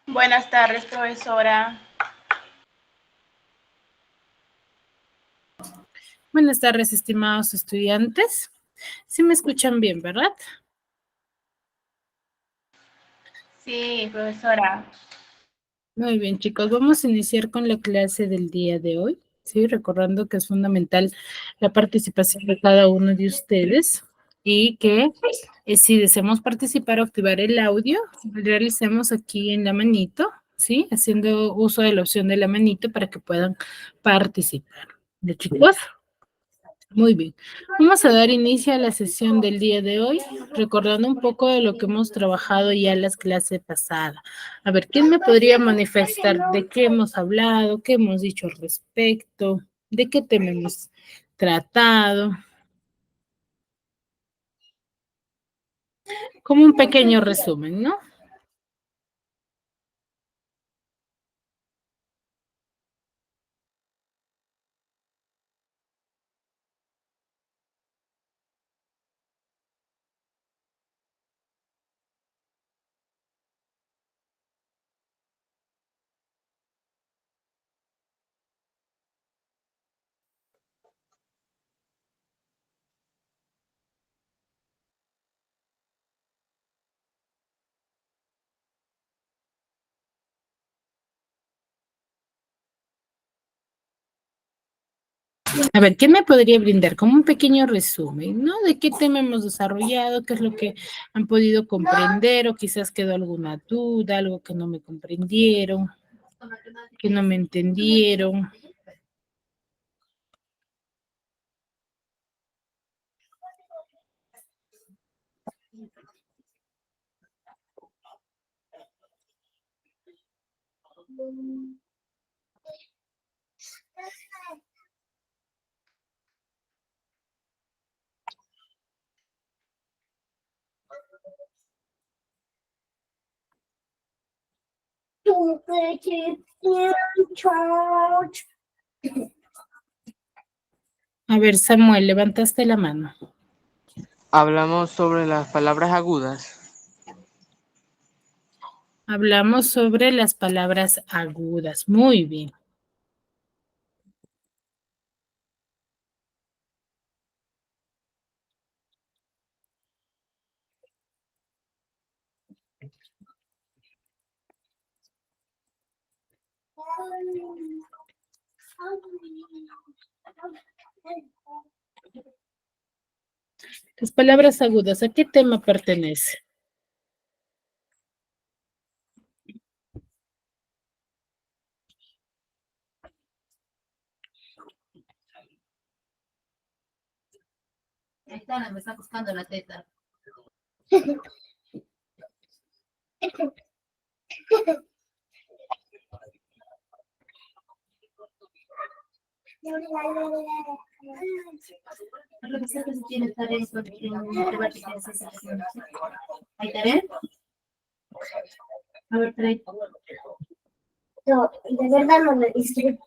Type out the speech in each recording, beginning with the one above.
Buenas tardes, profesora. Buenas tardes, estimados estudiantes. Sí me escuchan bien, ¿verdad? Sí, profesora. Muy bien, chicos. Vamos a iniciar con la clase del día de hoy. Sí, recordando que es fundamental la participación de cada uno de ustedes y que si deseamos participar o activar el audio, realicemos aquí en la manito, ¿sí? Haciendo uso de la opción de la manito para que puedan participar. ¿De chicos? Muy bien. Vamos a dar inicio a la sesión del día de hoy, recordando un poco de lo que hemos trabajado ya en las clases pasadas. A ver, ¿quién me podría manifestar de qué hemos hablado, qué hemos dicho al respecto, de qué tema hemos tratado? Como un pequeño resumen, ¿no? A ver, ¿quién me podría brindar como un pequeño resumen, ¿no? De qué tema hemos desarrollado, qué es lo que han podido comprender o quizás quedó alguna duda, algo que no me comprendieron, que no me entendieron. A ver, Samuel, levantaste la mano. Hablamos sobre las palabras agudas. Hablamos sobre las palabras agudas. Muy bien. Las palabras agudas, ¿a qué tema pertenece? Esta me está buscando la teta. ¿Hay tarea? A ver, trae. No, de verdad no me dice.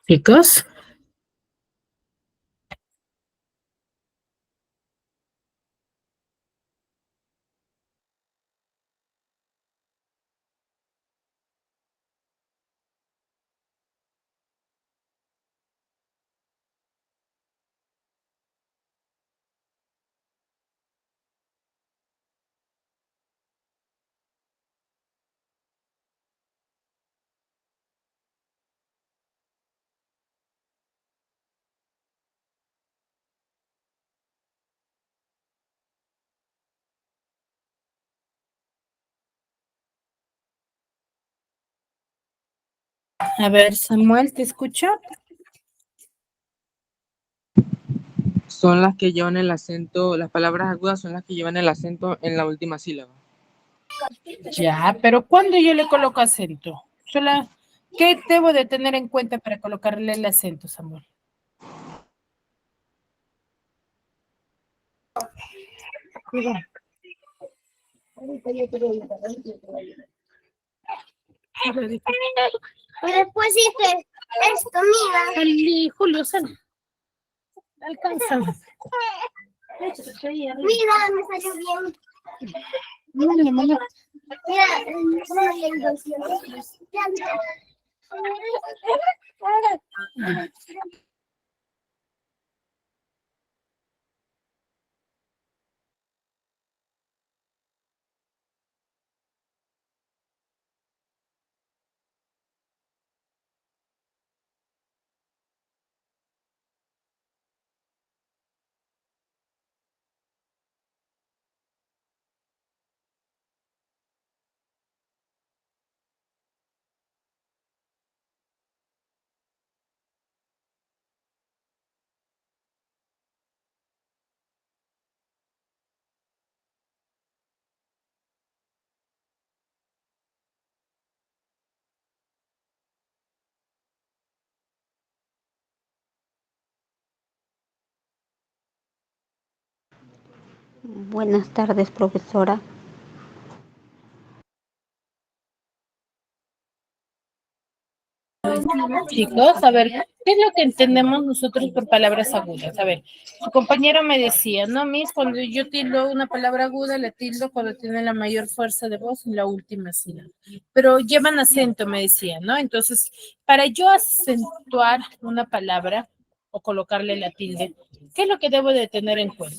Chicos. A ver, Samuel, ¿te escucho? Son las que llevan el acento, las palabras agudas son las que llevan el acento en la última sílaba. Ya, pero ¿cuándo yo le coloco acento? ¿Qué debo de tener en cuenta para colocarle el acento, Samuel? Cuidado. Ahorita yo te voy a ayudar, ahorita yo te voy a ayudar. Y después hice esto, mira. Julio, sal. Alcanza. Mira, me salió bien. Mándale, mándale. Mira, solo hay 200. Buenas tardes, profesora. Chicos, a ver, ¿qué es lo que entendemos nosotros por palabras agudas? A ver, su compañero me decía, no, Miss, cuando yo tildo una palabra aguda, le tildo cuando tiene la mayor fuerza de voz en la última sílaba. Pero llevan acento, me decía, ¿no? Entonces, para yo acentuar una palabra o colocarle la tilde, ¿qué es lo que debo de tener en cuenta?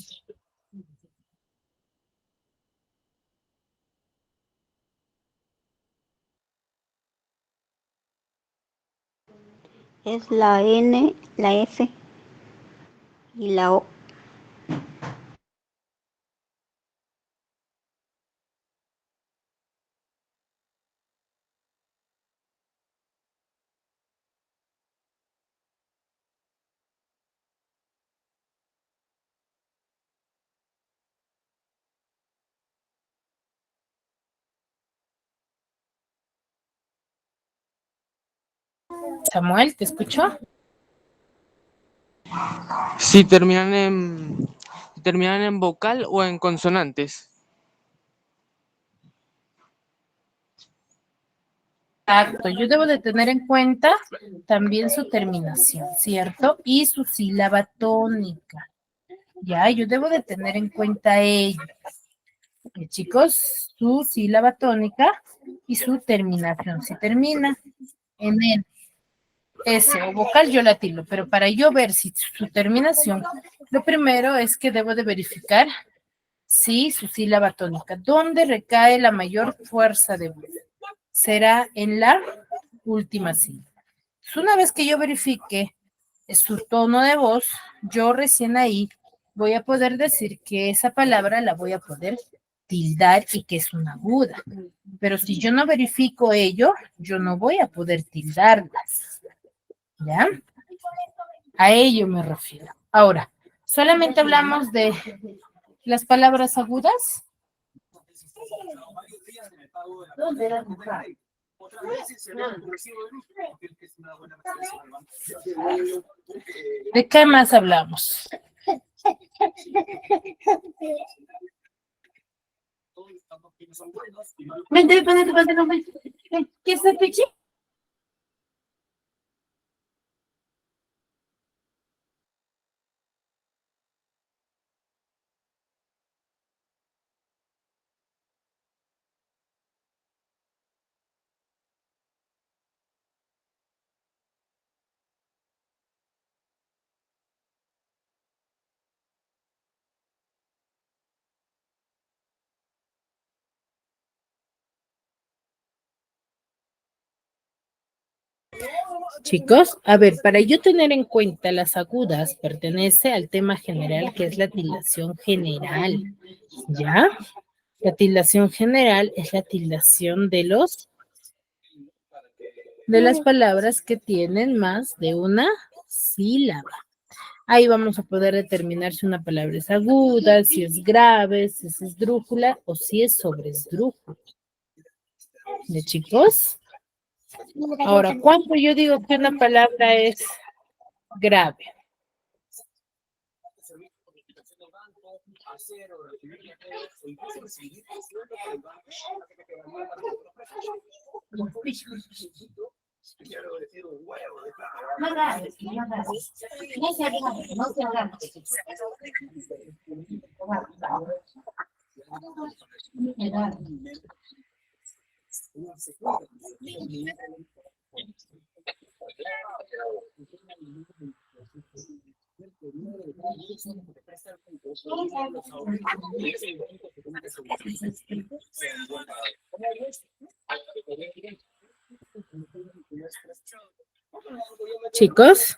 Es la N, la S y la O. Samuel, ¿te escucho? Si terminan en vocal o en consonantes. Exacto, yo debo de tener en cuenta también su terminación, ¿cierto? Y su sílaba tónica. Ya, yo debo de tener en cuenta ello. Chicos, su sílaba tónica y su terminación. Si termina en el S o vocal, yo la tildo, pero para yo ver si su terminación, lo primero es que debo de verificar si su sílaba tónica, ¿dónde recae la mayor fuerza de voz? Será en la última sílaba. Una vez que yo verifique su tono de voz, yo recién ahí voy a poder decir que esa palabra la voy a poder tildar y que es una aguda. Pero si yo no verifico ello, yo no voy a poder tildarlas. ¿Ya? A ello me refiero. Ahora, solamente hablamos de las palabras agudas. ¿De qué más hablamos? Vente, ¿qué es el pichi? Chicos, a ver, para yo tener en cuenta las agudas, pertenece al tema general que es la tildación general, ¿ya? La tildación general es la tildación de las palabras que tienen más de una sílaba. Ahí vamos a poder determinar si una palabra es aguda, si es grave, si es esdrújula o si es sobreesdrújula. ¿De chicos? Ahora, ¿cuándo yo digo que una palabra es grave? No agarres, no agarres. No se agarre, no se agarre. Chicos,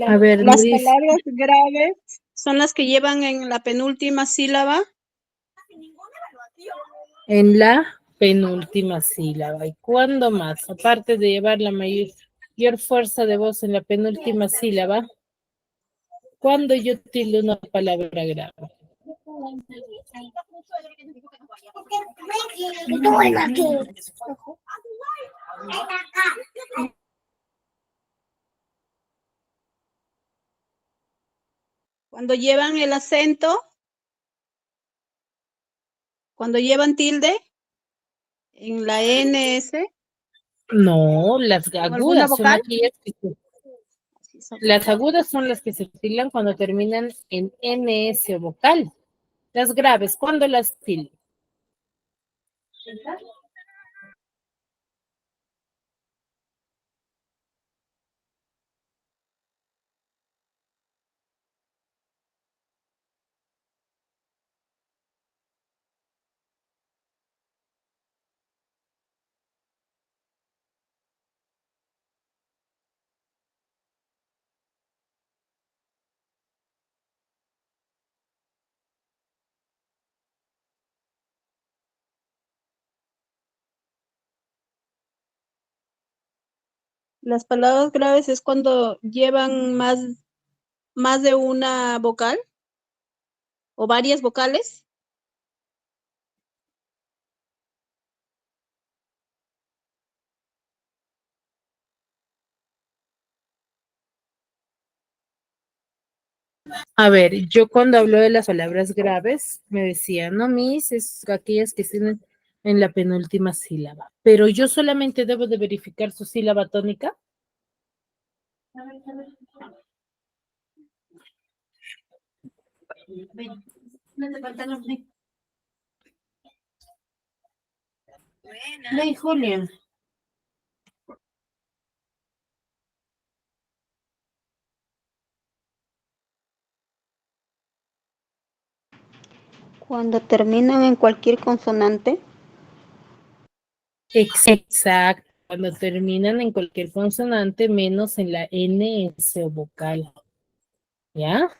a ver, Las Luis, palabras graves son las que llevan en la penúltima sílaba. en la penúltima sílaba. ¿Y cuándo más? Aparte de llevar la mayor fuerza de voz en la penúltima sílaba, ¿cuándo yo tildo una palabra grave? Cuando llevan el acento, cuando llevan tilde en la NS, No, las ¿o alguna agudas son vocal? aquellas que las agudas son las que se tildan cuando terminan en NS o vocal. Las graves, ¿cuándo las tildo? Las palabras graves es cuando llevan más de una vocal o varias vocales. A ver, yo cuando hablo de las palabras graves, me decía, no, mis, es aquellas que tienen en la penúltima sílaba. Pero yo solamente debo de verificar su sílaba tónica. Ven, Julia. Cuando terminan en cualquier consonante, Exacto, cuando terminan en cualquier consonante menos en la NS o vocal. ¿Ya?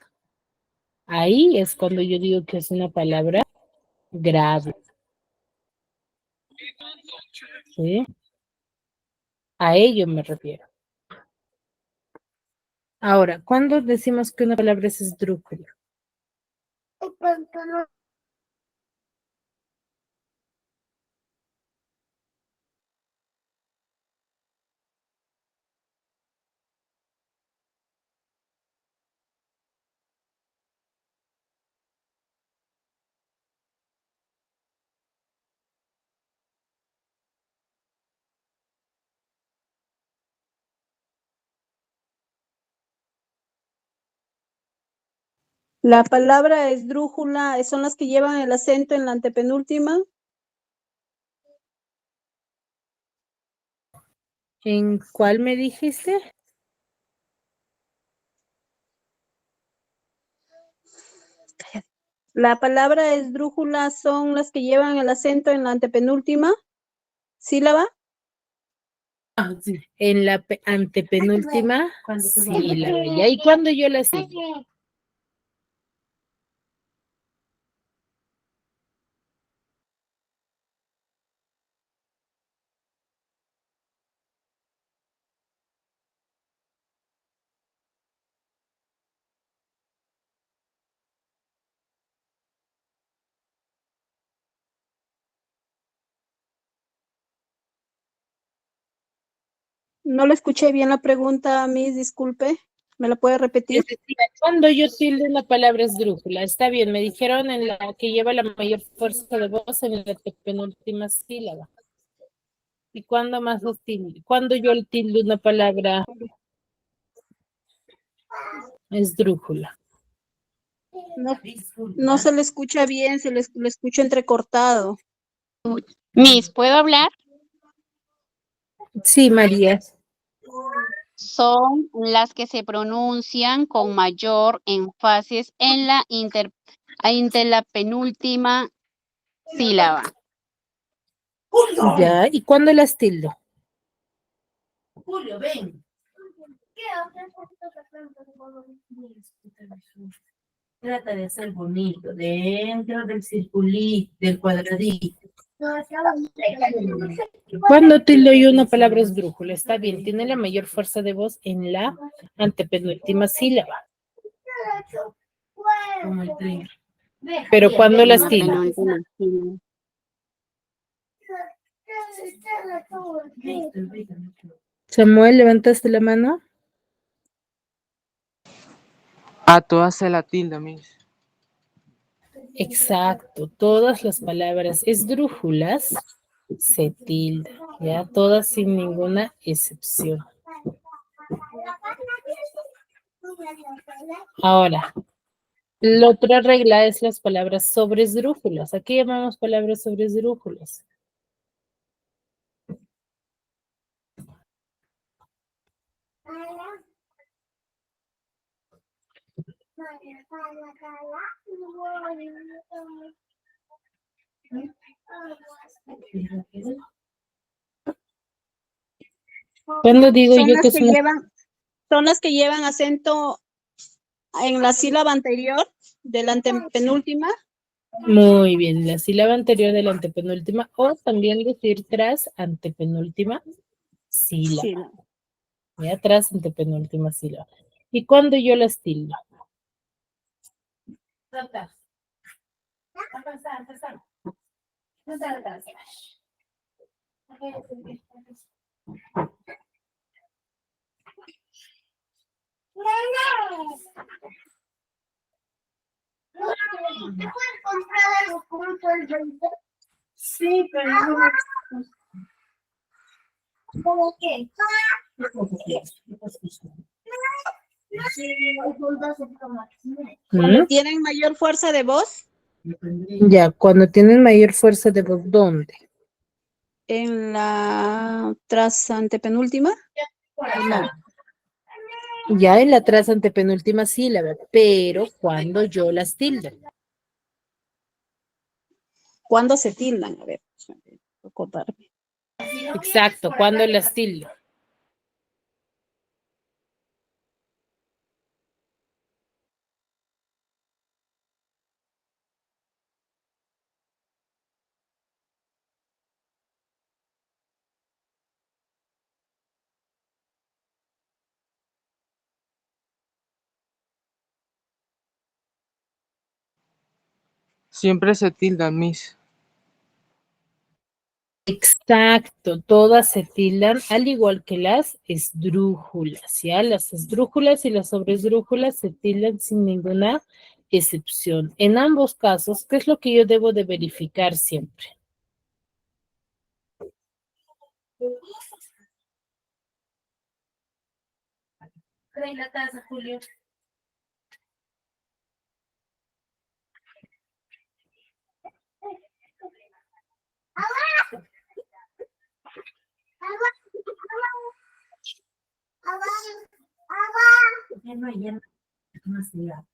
Ahí es cuando yo digo que es una palabra grave. ¿Sí? A ello me refiero. Ahora, ¿cuándo decimos que una palabra es esdrújula? La palabra esdrújula son las que llevan el acento en la antepenúltima. ¿En cuál me dijiste? La palabra esdrújula son las que llevan el acento en la antepenúltima sílaba. Sí. En la antepenúltima sílaba. ¿Y ahí cuando yo la sigo? No le escuché bien la pregunta, Miss, disculpe. ¿Me la puede repetir? Cuando yo tildo una palabra esdrújula, está bien, me dijeron en la que lleva la mayor fuerza de voz en la penúltima sílaba. ¿Y cuándo más los tildo? Cuando yo tildo una palabra esdrújula. No se le escucha bien, le escucho entrecortado. Miss, ¿puedo hablar? Sí, María. Son las que se pronuncian con mayor énfasis en ante la penúltima sílaba. Ya, ¿y cuándo las tildo? Julio, ven. Trata de ser bonito, dentro del circulito, del cuadradito. Cuando tildo yo una palabra esdrújula, está bien, tiene la mayor fuerza de voz en la antepenúltima sílaba. Como el tren. Pero cuando En las la tildo. penúltima sílaba. Samuel, ¿levantaste la mano? A todas se la tilda, Miss. Exacto, todas las palabras esdrújulas se tildan, ya, todas sin ninguna excepción. Ahora, la otra regla es las palabras sobre esdrújulas. ¿A qué llamamos palabras sobre esdrújulas? Cuando digo Son yo las que es que una... son las que llevan acento en la sílaba anterior de la antepenúltima. Muy bien, la sílaba anterior de la antepenúltima o también decir tras antepenúltima sílaba. Sílaba. Ya tras antepenúltima sílaba. ¿Y cuando yo las tildo? Sí, pero no. ¿Cómo qué? Cuando ¿Mm? tienen mayor fuerza de voz Ya, cuando tienen mayor fuerza de voz, ¿dónde? en la tras antepenúltima. No. Ya en la tras antepenúltima sílaba, pero cuando yo las tildo. ¿Cuándo se tildan? A ver, acordarme. Exacto, cuando las tildo. Siempre se tildan, Miss. Exacto, todas se tildan, al igual que las esdrújulas, ¿ya? Las esdrújulas y las sobresdrújulas se tildan sin ninguna excepción. En ambos casos, ¿qué es lo que yo debo de verificar siempre? Trae la taza, Julio. Ya no hay, ya no hay más cigarro.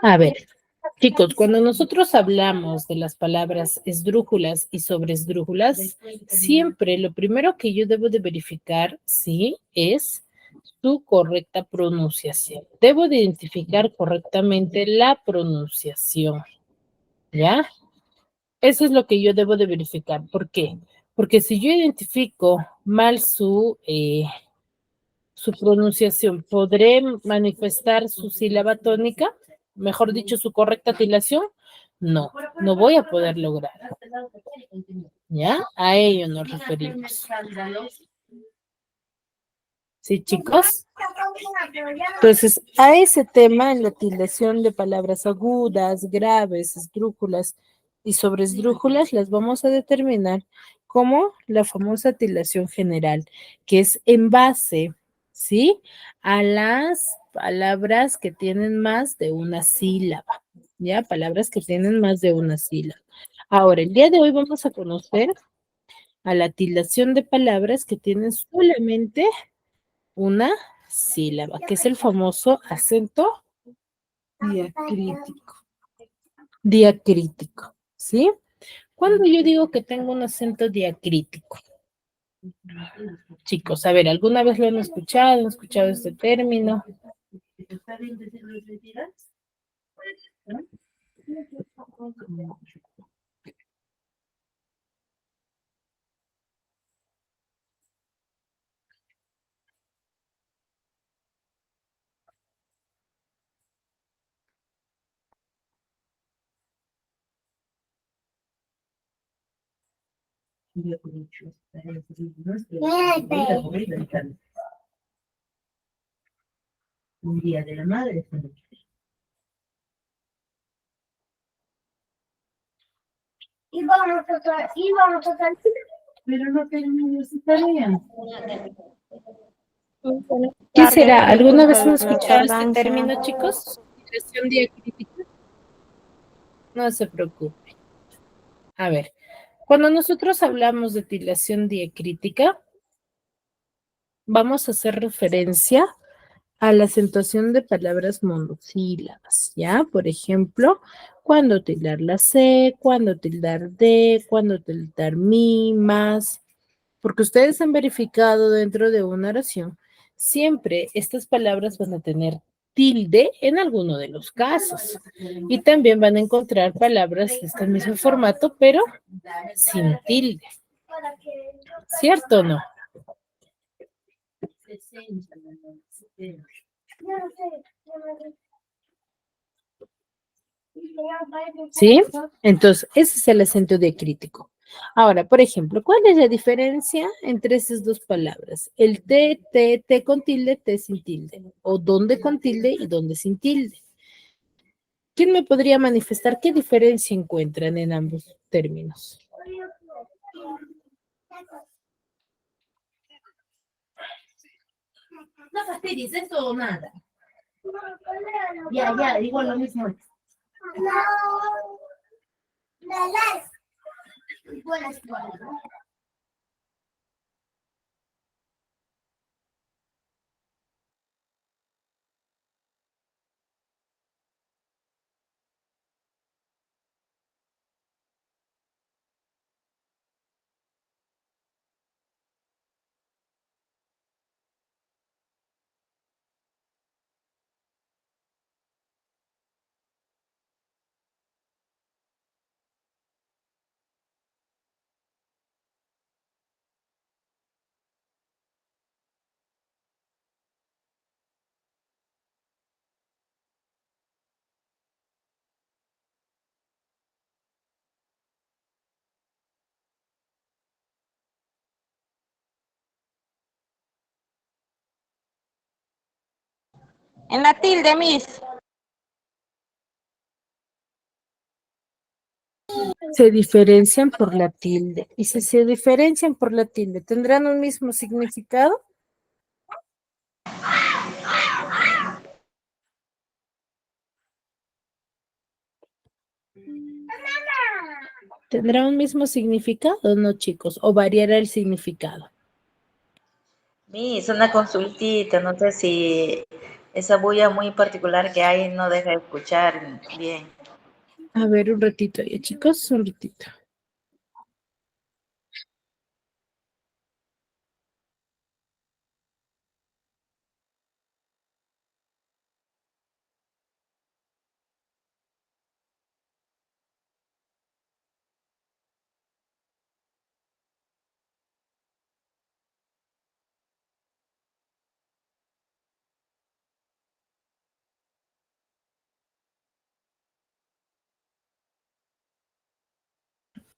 A ver, chicos, cuando nosotros hablamos de las palabras esdrújulas y sobresdrújulas, siempre lo primero que yo debo de verificar, ¿sí?, es su correcta pronunciación. Debo de identificar correctamente la pronunciación, ¿ya? Eso es lo que yo debo de verificar. ¿Por qué? Porque si yo identifico mal su pronunciación, ¿podré manifestar su sílaba tónica? Mejor dicho, su correcta tilación. No, no voy a poder lograr. ¿Ya? A ello nos referimos. ¿Sí, chicos? Entonces, a ese tema, en la tildación de palabras agudas, graves, esdrújulas y sobresdrújulas, las vamos a determinar como la famosa tildación general, que es en base, ¿sí?, a las palabras que tienen más de una sílaba, ¿ya? Palabras que tienen más de una sílaba. Ahora, el día de hoy vamos a conocer a la tildación de palabras que tienen solamente una sílaba, que es el famoso acento diacrítico. Diacrítico, ¿sí? Cuando yo digo que tengo un acento diacrítico, chicos, a ver, ¿alguna vez lo han escuchado? ¿Han escuchado este término? Un día de la madre. Íbamos a salir. Pero no terminé su tarea. ¿Qué será? ¿Alguna vez han escuchado este término, chicos? Tildación diacrítica. No se preocupe. A ver, cuando nosotros hablamos de tildación diacrítica, vamos a hacer referencia a la acentuación de palabras monosílabas, ¿ya? Por ejemplo, cuando tildar la C, cuando tildar D, cuando tildar mi, más, porque ustedes han verificado dentro de una oración, siempre estas palabras van a tener tilde en alguno de los casos. Y también van a encontrar palabras de este mismo formato, pero sin tilde. ¿Cierto o no? ¿Sí? Entonces, ese es el acento diacrítico. Ahora, por ejemplo, ¿cuál es la diferencia entre esas dos palabras? El T con tilde, T sin tilde. O dónde con tilde y dónde sin tilde. ¿Quién me podría manifestar qué diferencia encuentran en ambos términos? No fastidies, eso o nada. Ya, digo lo mismo. En la tilde, Miss. Se diferencian por la tilde. Y si se diferencian por la tilde, ¿tendrán un mismo significado? ¿Tendrá un mismo significado o no, chicos? ¿O variará el significado? Miss, una consultita, no sé si esa bulla muy particular que hay no deja de escuchar bien. A ver, un ratito ya, chicos, un ratito.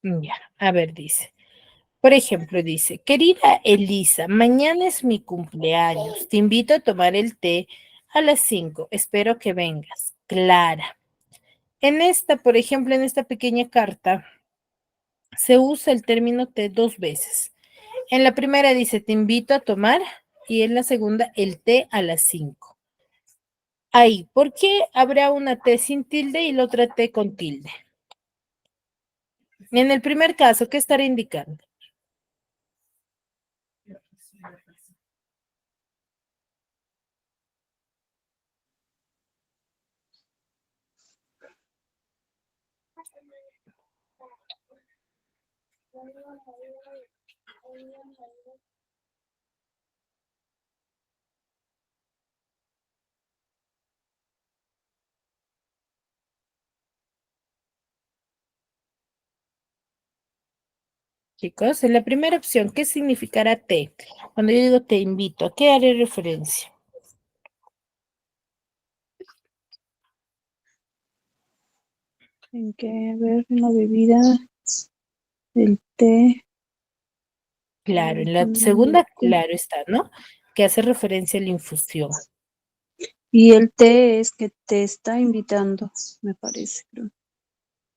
Ya, a ver, dice. Por ejemplo, dice, querida Elisa, mañana es mi cumpleaños. Te invito a tomar el té a las 5. Espero que vengas. Clara. En esta, por ejemplo, en esta pequeña carta, se usa el término té 2 veces. En la primera dice, te invito a tomar, y en la segunda, el té a las 5. Ahí, ¿por qué habrá una T sin tilde y la otra T con tilde? En el primer caso, ¿qué estará indicando? Chicos, en la primera opción, ¿qué significará te? Cuando yo digo te invito, ¿a qué haré referencia? En que, a ver, una bebida, el té. Claro, en la segunda, claro está, ¿no? Que hace referencia a la infusión. Y el té es que te está invitando, me parece, creo.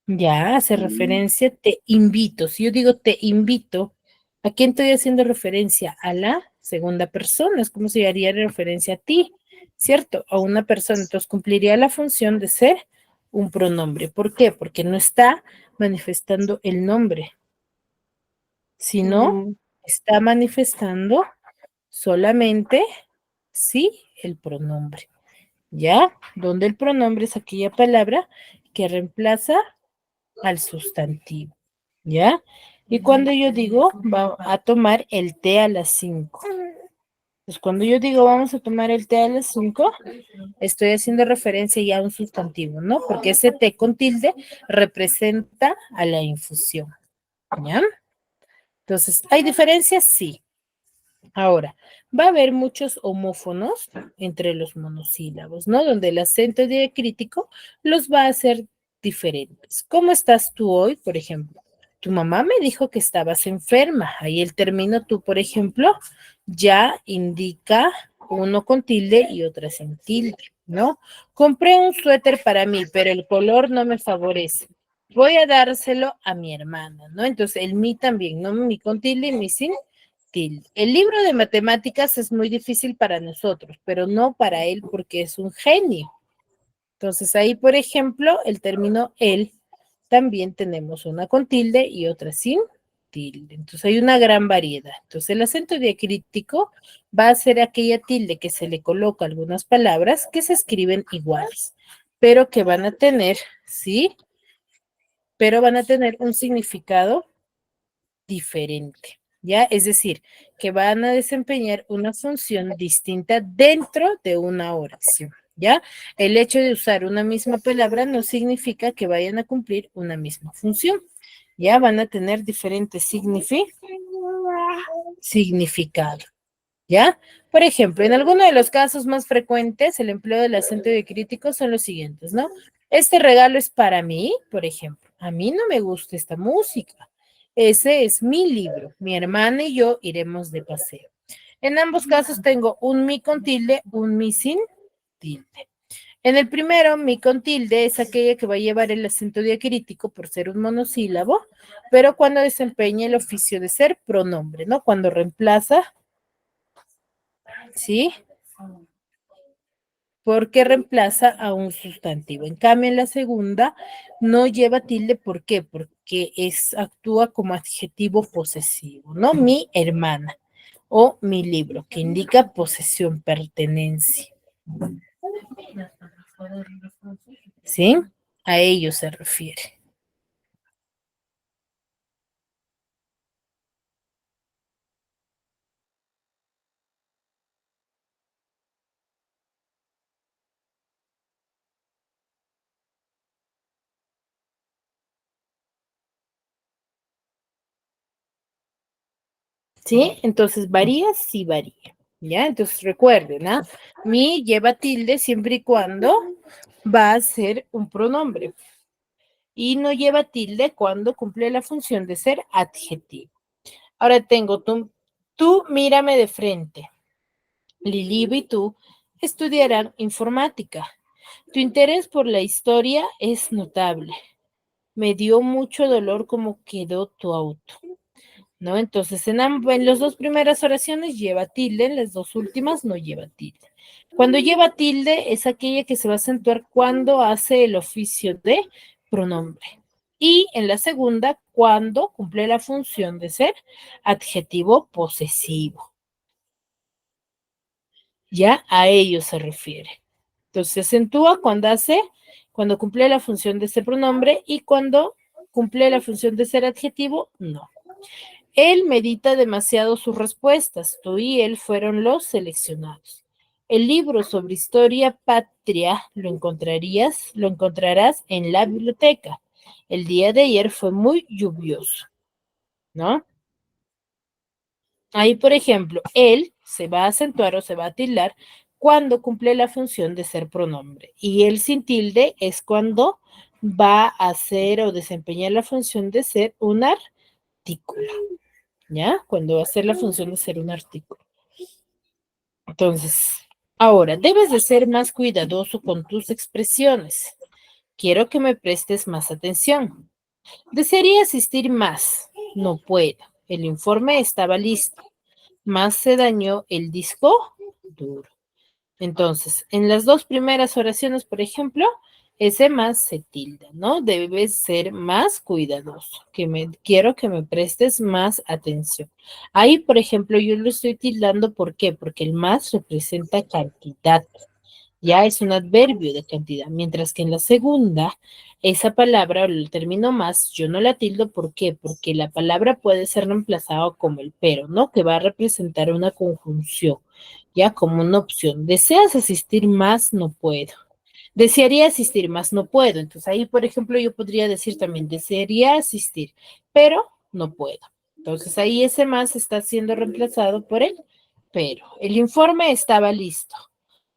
Ya, hace referencia, te invito. Si yo digo te invito, ¿a quién estoy haciendo referencia? A la segunda persona, es como si haría referencia a ti, ¿cierto? A una persona, entonces cumpliría la función de ser un pronombre. ¿Por qué? Porque no está manifestando el nombre, sino está manifestando solamente, sí, el pronombre. ¿Ya? Donde el pronombre es aquella palabra que reemplaza al sustantivo, ¿ya? Y cuando yo digo, va a tomar el té a las 5. Pues cuando yo digo vamos a tomar el té a las 5, estoy haciendo referencia ya a un sustantivo, ¿no? Porque ese té con tilde representa a la infusión, ¿ya? Entonces, ¿hay diferencias? Sí. Ahora, va a haber muchos homófonos entre los monosílabos, ¿no? Donde el acento diacrítico los va a hacer diferentes. ¿Cómo estás tú hoy, por ejemplo? Tu mamá me dijo que estabas enferma. Ahí el término tú, por ejemplo, ya indica uno con tilde y otra sin tilde, ¿no? Compré un suéter para mí, pero el color no me favorece. Voy a dárselo a mi hermana, ¿no? Entonces, el mi también, ¿no? Mi con tilde y mi sin tilde. El libro de matemáticas es muy difícil para nosotros, pero no para él porque es un genio. Entonces ahí, por ejemplo, el término él, también tenemos una con tilde y otra sin tilde. Entonces hay una gran variedad. Entonces el acento diacrítico va a ser aquella tilde que se le coloca a algunas palabras que se escriben iguales, pero que van a tener, ¿sí? Pero van a tener un significado diferente, ¿ya? Es decir, que van a desempeñar una función distinta dentro de una oración, ¿ya? El hecho de usar una misma palabra no significa que vayan a cumplir una misma función, ¿ya? Van a tener diferentes significados, ¿ya? Por ejemplo, en alguno de los casos más frecuentes, el empleo del acento diacrítico son los siguientes, ¿no? Este regalo es para mí, por ejemplo. A mí no me gusta esta música. Ese es mi libro. Mi hermana y yo iremos de paseo. En ambos casos tengo un mi con tilde, un mi sin tilde. En el primero, mi con tilde es aquella que va a llevar el acento diacrítico por ser un monosílabo, pero cuando desempeña el oficio de ser pronombre, ¿no? Cuando reemplaza, ¿sí? Porque reemplaza a un sustantivo. En cambio, en la segunda no lleva tilde, ¿por qué? Porque actúa como adjetivo posesivo, ¿no? Mi hermana o mi libro, que indica posesión, pertenencia. ¿Sí? A ellos se refiere. ¿Sí? Entonces, varía, sí varía. ¿Ya? Entonces, recuerden, ¿ah? Mi lleva tilde siempre y cuando va a ser un pronombre. Y no lleva tilde cuando cumple la función de ser adjetivo. Ahora tengo tú mírame de frente. Lili y tú estudiarán informática. Tu interés por la historia es notable. Me dio mucho dolor cómo quedó tu auto. ¿No? Entonces, en las dos primeras oraciones lleva tilde, en las dos últimas no lleva tilde. Cuando lleva tilde es aquella que se va a acentuar cuando hace el oficio de pronombre. Y en la segunda, cuando cumple la función de ser adjetivo posesivo. Ya a ello se refiere. Entonces, se acentúa cuando cumple la función de ser pronombre y cuando cumple la función de ser adjetivo, no. Él medita demasiado sus respuestas. Tú y él fueron los seleccionados. El libro sobre historia patria lo encontrarás en la biblioteca. El día de ayer fue muy lluvioso, ¿no? Ahí, por ejemplo, él se va a acentuar o se va a tildar cuando cumple la función de ser pronombre. Y el sin tilde es cuando va a hacer o desempeñar la función de ser un artículo. ¿Ya? Cuando va a hacer la función de ser un artículo. Entonces, ahora, debes de ser más cuidadoso con tus expresiones. Quiero que me prestes más atención. Desearía asistir más. No puedo. El informe estaba listo. Más se dañó el disco duro. Entonces, en las dos primeras oraciones, por ejemplo, ese más se tilda, ¿no? Debes ser más cuidadoso. Quiero que me prestes más atención. Ahí, por ejemplo, yo lo estoy tildando, ¿por qué? Porque el más representa cantidad. Ya es un adverbio de cantidad, mientras que en la segunda, esa palabra o el término más, yo no la tildo, ¿por qué? Porque la palabra puede ser reemplazada como el pero, ¿no? Que va a representar una conjunción, ya como una opción. ¿Deseas asistir más? No puedo. Desearía asistir más, no puedo. Entonces ahí, por ejemplo, yo podría decir también, desearía asistir, pero no puedo. Entonces ahí ese más está siendo reemplazado por el pero. El informe estaba listo.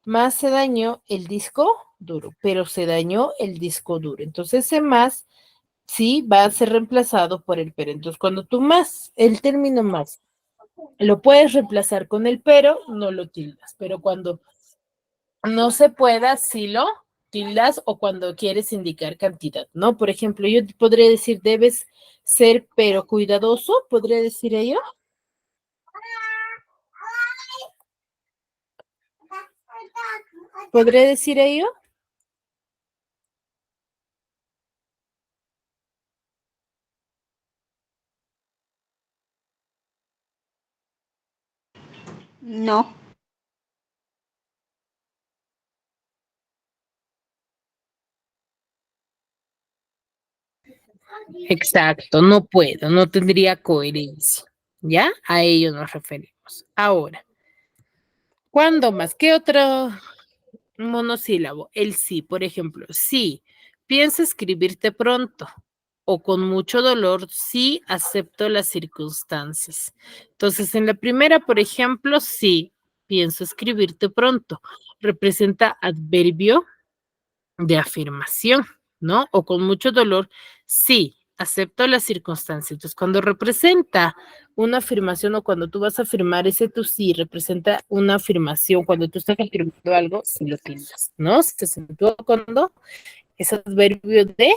Más se dañó el disco duro, pero se dañó el disco duro. Entonces ese más sí va a ser reemplazado por el pero. Entonces cuando tú más, el término más, lo puedes reemplazar con el pero, no lo tildas. Pero cuando no se pueda, sí lo tildas o cuando quieres indicar cantidad, ¿no? Por ejemplo, yo podría decir, debes ser pero cuidadoso, podría decir ello. ¿Podría decir ello? No. Exacto, no puedo, no tendría coherencia. ¿Ya? A ello nos referimos. Ahora, ¿cuándo más? ¿Qué otro monosílabo? El sí, por ejemplo, sí, pienso escribirte pronto o con mucho dolor, sí acepto las circunstancias. Entonces, en la primera, por ejemplo, sí, pienso escribirte pronto, representa adverbio de afirmación, ¿no? O con mucho dolor, sí, acepto las circunstancias. Entonces, cuando representa una afirmación o cuando tú vas a afirmar ese tú sí, representa una afirmación, cuando tú estás afirmando algo, sí lo tildas, ¿no? Se acentúa cuando es adverbio de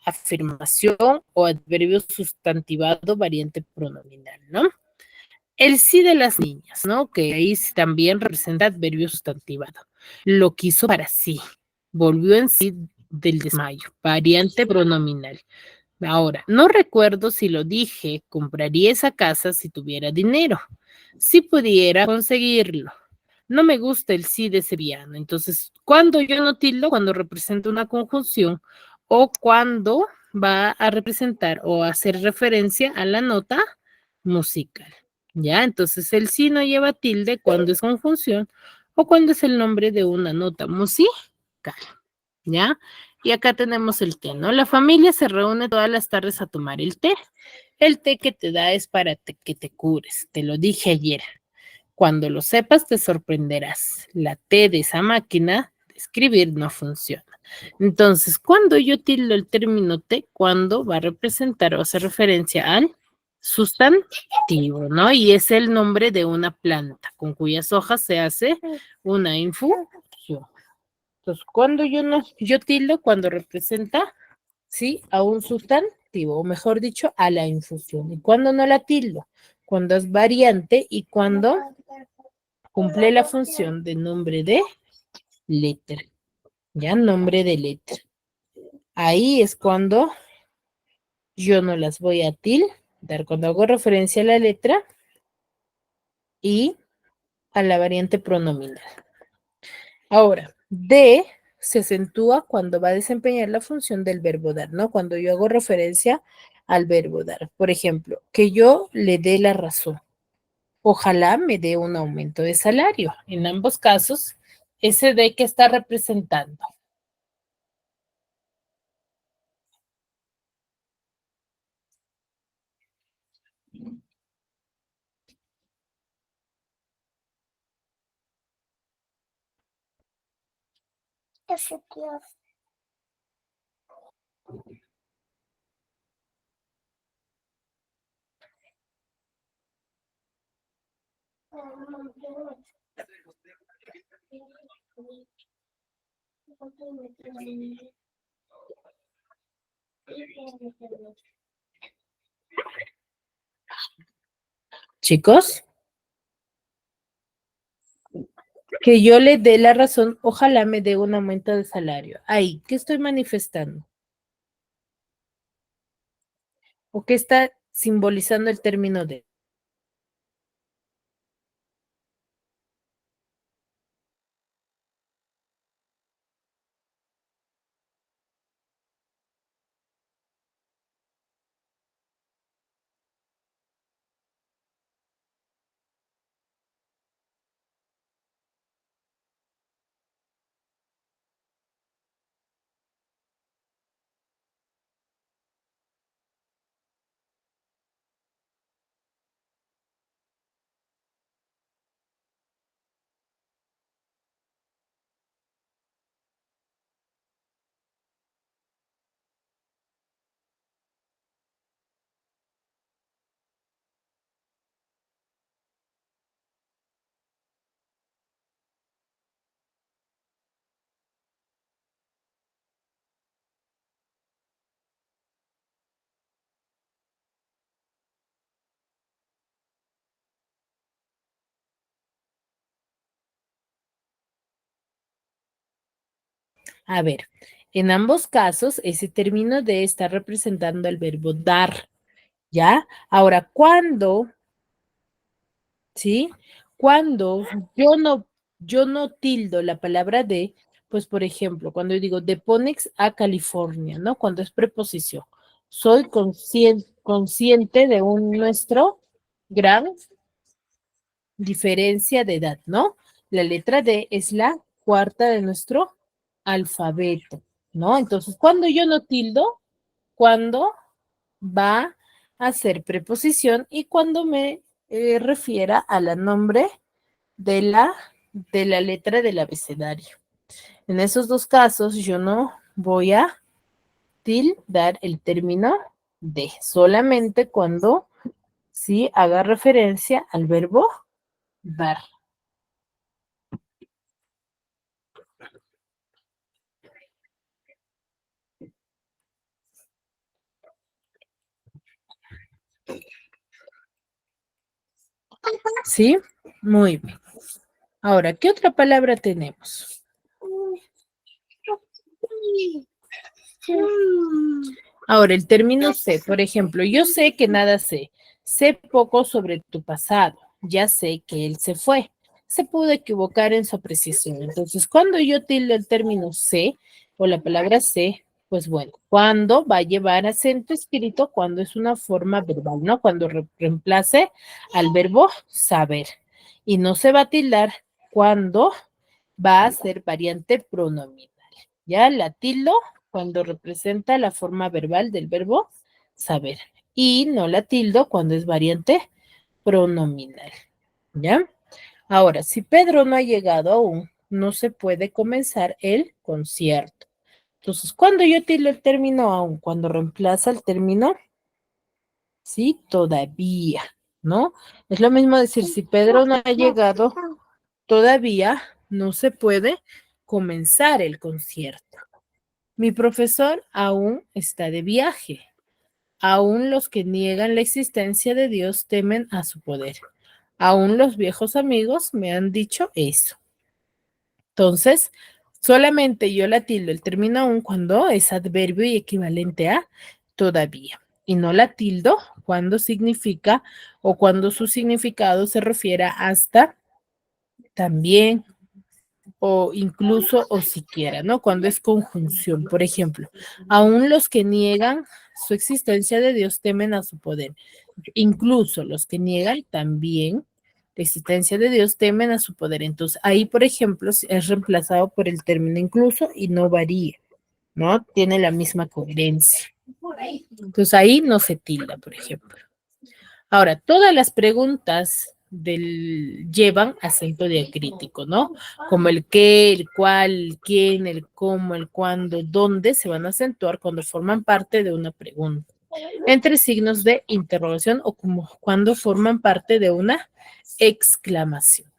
afirmación o adverbio sustantivado variante pronominal, ¿no? El sí de las niñas, ¿no? Que ahí sí también representa adverbio sustantivado. Lo quiso para sí. Volvió en sí del desmayo. Variante pronominal. Ahora, no recuerdo si lo dije, compraría esa casa si tuviera dinero. Si pudiera conseguirlo. no me gusta el sí de Sevillano. Entonces, cuando yo no tildo, cuando representa una conjunción o cuando va a representar o hacer referencia a la nota musical. ¿Ya? Entonces, el sí no lleva tilde cuando es conjunción o cuando es el nombre de una nota musical. ¿Ya? Y acá tenemos el té, ¿no? La familia se reúne todas las tardes a tomar el té. El té que te da es para que te cures, te lo dije ayer. Cuando lo sepas te sorprenderás. La T de esa máquina de escribir no funciona. Entonces, cuando yo tildo el término T, cuando va a representar o hacer referencia al sustantivo, ¿no? Y es el nombre de una planta con cuyas hojas se hace una infusión. Entonces, cuando yo tildo, cuando representa, ¿sí? A un sustantivo, o mejor dicho, a la infusión. ¿Y cuando no la tildo? Cuando es variante y cuando cumple la función de nombre de letra. ¿Ya? Nombre de letra. Ahí es cuando yo no las voy a tildar, cuando hago referencia a la letra y a la variante pronominal. Ahora, de se acentúa cuando va a desempeñar la función del verbo dar, ¿no? Cuando yo hago referencia al verbo dar. Por ejemplo, que yo le dé la razón. Ojalá me dé un aumento de salario. En ambos casos, ese de que está representando. Chicos, que yo le dé la razón, ojalá me dé un aumento de salario. Ahí, ¿qué estoy manifestando? ¿O qué está simbolizando el término de? A ver, en ambos casos, ese término de está representando el verbo dar, ¿ya? Ahora, ¿cuándo? ¿Sí? Cuando yo no tildo la palabra de, pues por ejemplo, cuando yo digo de Ponex a California, ¿no? Cuando es preposición. Soy consciente de nuestro gran diferencia de edad, ¿no? La letra D es la cuarta de nuestro alfabeto, ¿no? Entonces, cuando yo no tildo, cuando va a ser preposición y cuando me refiera a la nombre de la letra del abecedario. En esos dos casos yo no voy a tildar el término de, solamente cuando sí haga referencia al verbo dar. ¿Sí? Muy bien. Ahora, ¿qué otra palabra tenemos? Ahora, el término sé, por ejemplo, yo sé que nada sé. Sé poco sobre tu pasado. Ya sé que él se fue. se pudo equivocar en su apreciación. Entonces, cuando yo tildo el término sé o la palabra sé, pues bueno, cuando va a llevar acento escrito, cuando es una forma verbal, ¿no? Cuando reemplace al verbo saber. Y no se va a tildar cuando va a ser variante pronominal. Ya la tildo cuando representa la forma verbal del verbo saber. Y no la tildo cuando es variante pronominal. ¿Ya? Ahora, si Pedro no ha llegado aún, no se puede comenzar el concierto. Entonces, cuando yo tildo el término aún, cuando reemplaza el término, sí, todavía, ¿no? Es lo mismo decir, si Pedro no ha llegado, todavía no se puede comenzar el concierto. Mi profesor aún está de viaje. Aún los que niegan la existencia de Dios temen a su poder. Aún los viejos amigos me han dicho eso. Entonces, solamente yo la tildo el término aún cuando es adverbio y equivalente a todavía. Y no la tildo cuando significa o cuando su significado se refiere hasta, también o incluso o siquiera, ¿no? Cuando es conjunción. Por ejemplo, aún los que niegan su existencia de Dios temen a su poder. Incluso los que niegan también la existencia de Dios temen a su poder. Entonces, ahí, por ejemplo, es reemplazado por el término incluso y no varía, ¿no? Tiene la misma coherencia. Entonces, ahí no se tilda, por ejemplo. Ahora, todas las preguntas llevan acento diacrítico, ¿no? Como el qué, el cuál, el quién, el cómo, el cuándo, dónde se van a acentuar cuando forman parte de una pregunta. Entre signos de interrogación o como cuando forman parte de una exclamación.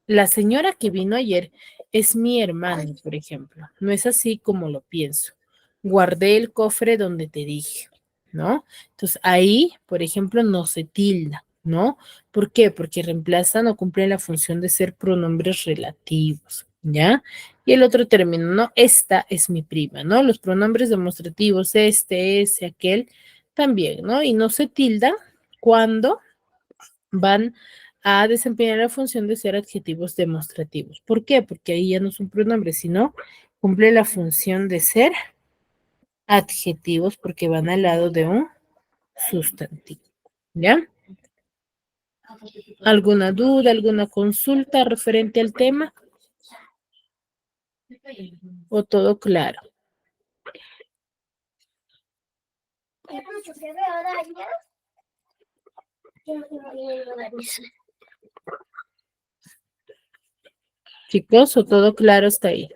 La señora que vino ayer es mi hermana, por ejemplo. No es así como lo pienso. Guardé el cofre donde te dije, ¿no? Entonces ahí, por ejemplo, no se tilda, ¿no? ¿Por qué? Porque reemplazan o cumplen la función de ser pronombres relativos, ¿ya? Y el otro término, ¿no? Esta es mi prima, ¿no? Los pronombres demostrativos, este, ese, aquel, también, ¿no? Y no se tildan cuando van a desempeñar la función de ser adjetivos demostrativos. ¿Por qué? Porque ahí ya no son pronombres, sino cumple la función de ser adjetivos porque van al lado de un sustantivo. ¿Ya? ¿Alguna duda, alguna consulta referente al tema? ¿O todo claro? Chicos, ¿o todo claro hasta ahí?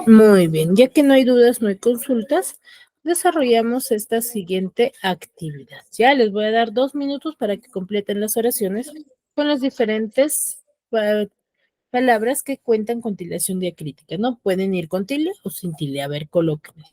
Muy bien, ya que no hay dudas, no hay consultas, desarrollamos esta siguiente actividad. Ya les voy a dar 2 minutos para que completen las oraciones con los diferentes palabras que cuentan con tildación diacrítica, ¿no? Pueden ir con tilde o sin tilde. A ver, colóquenme.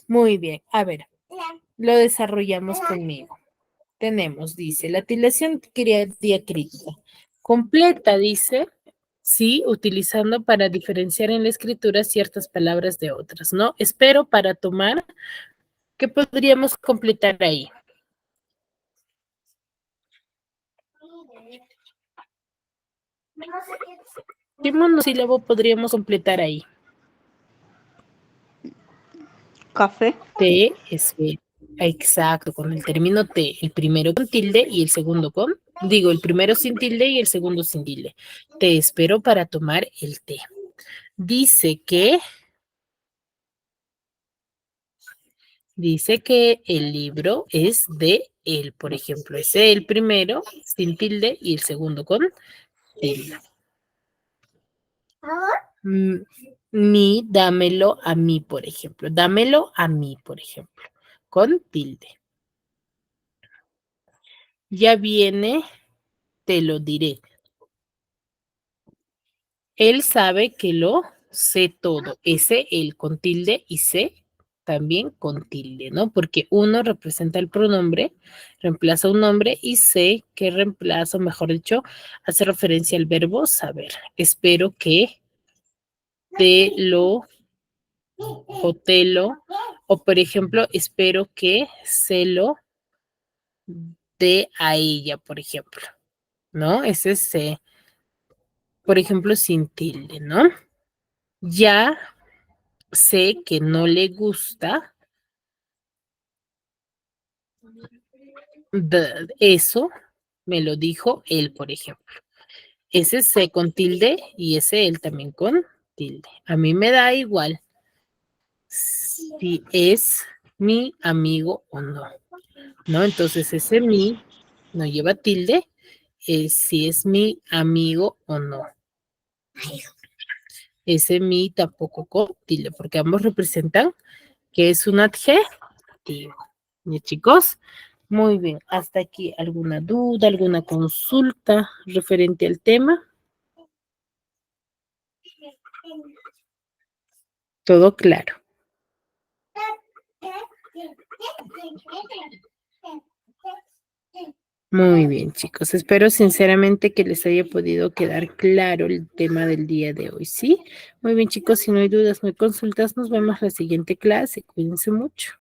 Muy bien, a ver, lo desarrollamos conmigo. Tenemos, dice, la tildación diacrítica. Completa, dice, sí, utilizando para diferenciar en la escritura ciertas palabras de otras, ¿no? Espero para tomar, ¿qué podríamos completar ahí? ¿Qué monosílabo podríamos completar ahí? Café. T es exacto, con el término T, el primero con tilde y el segundo el primero sin tilde y el segundo sin tilde. Te espero para tomar el té. Dice que el libro es de él, por ejemplo, es el primero sin tilde y el segundo con tilde. Dámelo a mí, por ejemplo. Dámelo a mí, por ejemplo, con tilde. Ya viene, te lo diré. Él sabe que lo sé todo. Ese, el con tilde y sé también con tilde, ¿no? Porque uno representa el pronombre, reemplaza un nombre, y sé que reemplaza, o mejor dicho, hace referencia al verbo saber. Espero que te lo, o te lo, o por ejemplo, espero que se lo dé a ella, por ejemplo, ¿no? Ese es, por ejemplo, sin tilde, ¿no? Ya sé que no le gusta eso, me lo dijo él, por ejemplo. Ese sé con tilde y ese él también con tilde. A mí me da igual si es mi amigo o no, ¿no? Entonces ese mi no lleva tilde, si es mi amigo o no. Ese mi tampoco con tilde, porque ambos representan que es un adjetivo. ¿Y chicos? Muy bien. ¿Hasta aquí alguna duda, alguna consulta referente al tema? Todo claro. Muy bien, chicos. Espero sinceramente que les haya podido quedar claro el tema del día de hoy, ¿sí? Muy bien, chicos. Si no hay dudas, no hay consultas, nos vemos la siguiente clase. Cuídense mucho.